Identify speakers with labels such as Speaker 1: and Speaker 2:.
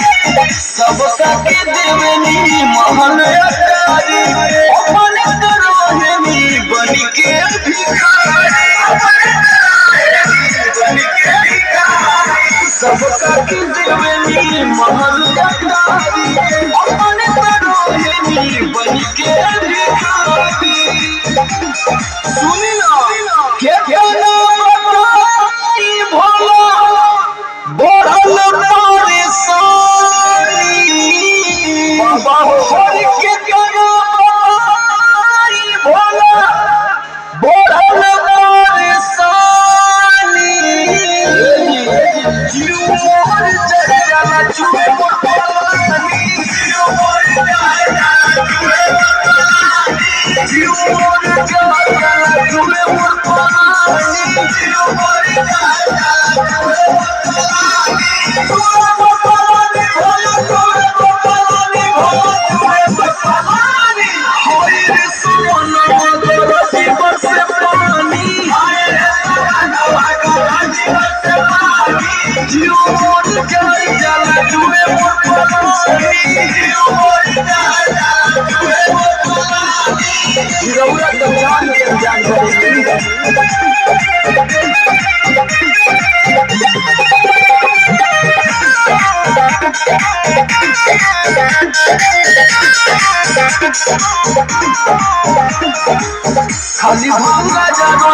Speaker 1: सबका के देवनी महल अटारी अपने रोहिणी बन के भिखारी सबका के देवनी महल अटारी अपने रोहिणी बन के भिखारी सुनी ना क्या नाम बताई भोला बढ़ल परेशानी के भोला बढ़ल परेशानी जीव मोर जगला चुए मोरनी जीव मोर जगला चुए मोरनी जीव मोर जगला चुए मोरनी जीव मोर जगला चुए खाली भांगा जानो